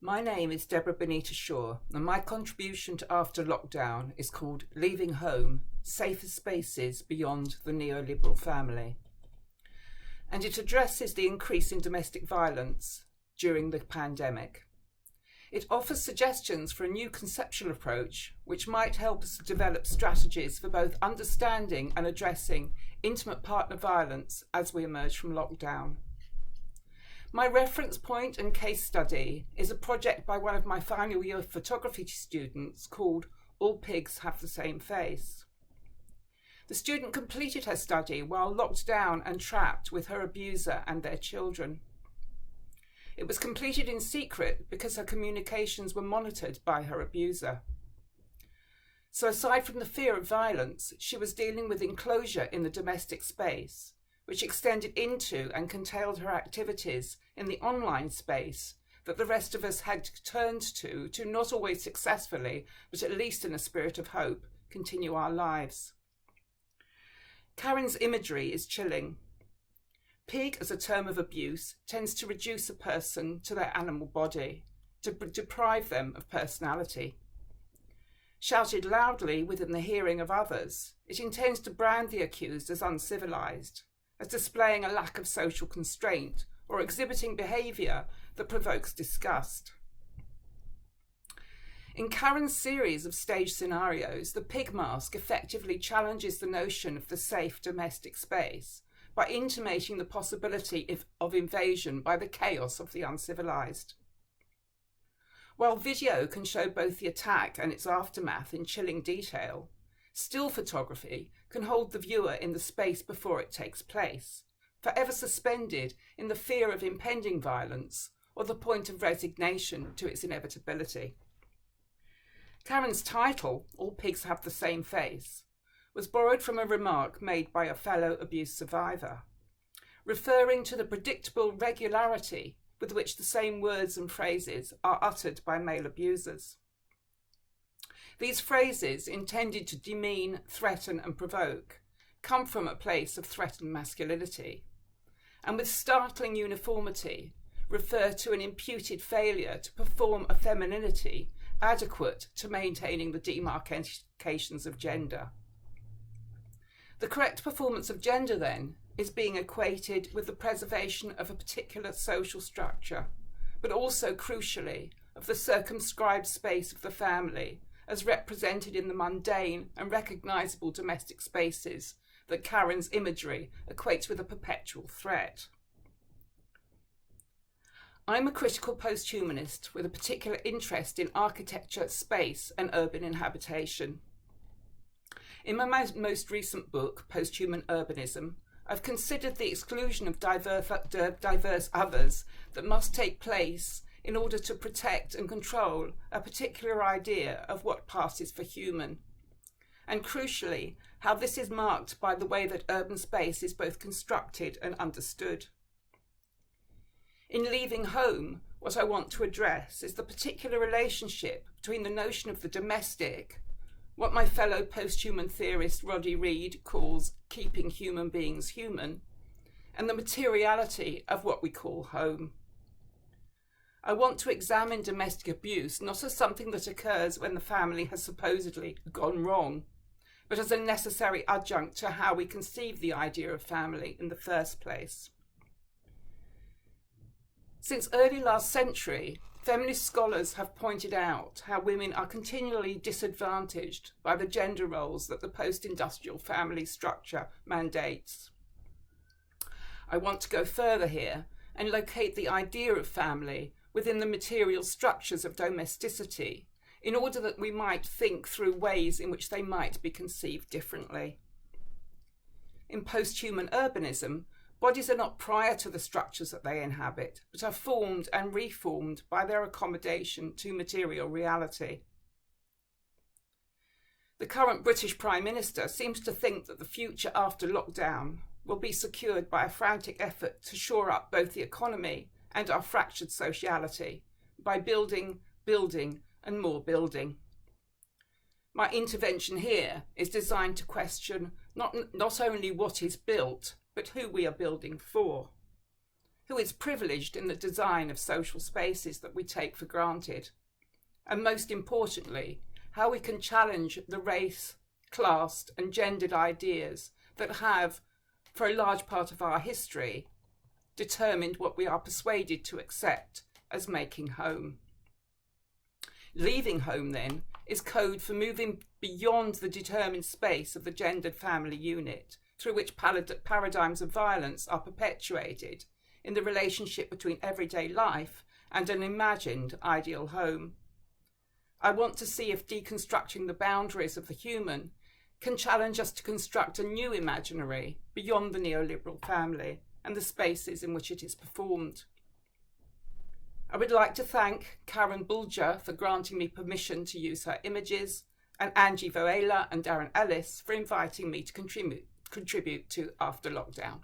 My name is Debra Benita Shaw, and my contribution to After Lockdown is called Leaving Home, Safer Spaces Beyond the Neoliberal Family. And it addresses the increase in domestic violence during the pandemic. It offers suggestions for a new conceptual approach which might help us to develop strategies for both understanding and addressing intimate partner violence as we emerge from lockdown. My reference point and case study is a project by one of my final year photography students called All Pigs Have the Same Face. The student completed her study while locked down and trapped with her abuser and their children. It was completed in secret because her communications were monitored by her abuser. So aside from the fear of violence, she was dealing with enclosure in the domestic space, which extended into and curtailed her activities in the online space that the rest of us had turned to not always successfully, but at least in a spirit of hope, continue our lives. Karen's imagery is chilling. Pig as a term of abuse tends to reduce a person to their animal body, to deprive them of personality. Shouted loudly within the hearing of others, it intends to brand the accused as uncivilized, as displaying a lack of social constraint or exhibiting behaviour that provokes disgust. In Karen's series of stage scenarios, the pig mask effectively challenges the notion of the safe domestic space by intimating the possibility of invasion by the chaos of the uncivilized. While video can show both the attack and its aftermath in chilling detail, still photography can hold the viewer in the space before it takes place, forever suspended in the fear of impending violence or the point of resignation to its inevitability. Karen's title, All Pigs Have the Same Face, was borrowed from a remark made by a fellow abuse survivor, referring to the predictable regularity with which the same words and phrases are uttered by male abusers. These phrases, intended to demean, threaten and provoke, come from a place of threatened masculinity, and with startling uniformity refer to an imputed failure to perform a femininity adequate to maintaining the demarcations of gender. The correct performance of gender, then, is being equated with the preservation of a particular social structure, but also, crucially, of the circumscribed space of the family as represented in the mundane and recognisable domestic spaces that Karen's imagery equates with a perpetual threat. I'm a critical post-humanist with a particular interest in architecture, space and urban inhabitation. In my most recent book, Post-Human Urbanism, I've considered the exclusion of diverse others that must take place in order to protect and control a particular idea of what passes for human, and crucially, how this is marked by the way that urban space is both constructed and understood. In Leaving Home, what I want to address is the particular relationship between the notion of the domestic, what my fellow post-human theorist Roddy Reed calls keeping human beings human, and the materiality of what we call home. I want to examine domestic abuse not as something that occurs when the family has supposedly gone wrong, but as a necessary adjunct to how we conceive the idea of family in the first place. Since early last century, feminist scholars have pointed out how women are continually disadvantaged by the gender roles that the post-industrial family structure mandates. I want to go further here and locate the idea of family within the material structures of domesticity in order that we might think through ways in which they might be conceived differently. In post-human urbanism, bodies are not prior to the structures that they inhabit, but are formed and reformed by their accommodation to material reality. The current British Prime Minister seems to think that the future after lockdown will be secured by a frantic effort to shore up both the economy and our fractured sociality by building, building and more building. My intervention here is designed to question not only what is built, but who we are building for. who is privileged in the design of social spaces that we take for granted, and most importantly, how we can challenge the race, class and gendered ideas that have, for a large part of our history, determined what we are persuaded to accept as making home. Leaving home, then, is code for moving beyond the determined space of the gendered family unit, through which paradigms of violence are perpetuated in the relationship between everyday life and an imagined ideal home. I want to see if deconstructing the boundaries of the human can challenge us to construct a new imaginary beyond the neoliberal family and the spaces in which it is performed. I would like to thank Karen Bulger for granting me permission to use her images, and Angie Voela and Darren Ellis for inviting me to contribute to After Lockdown.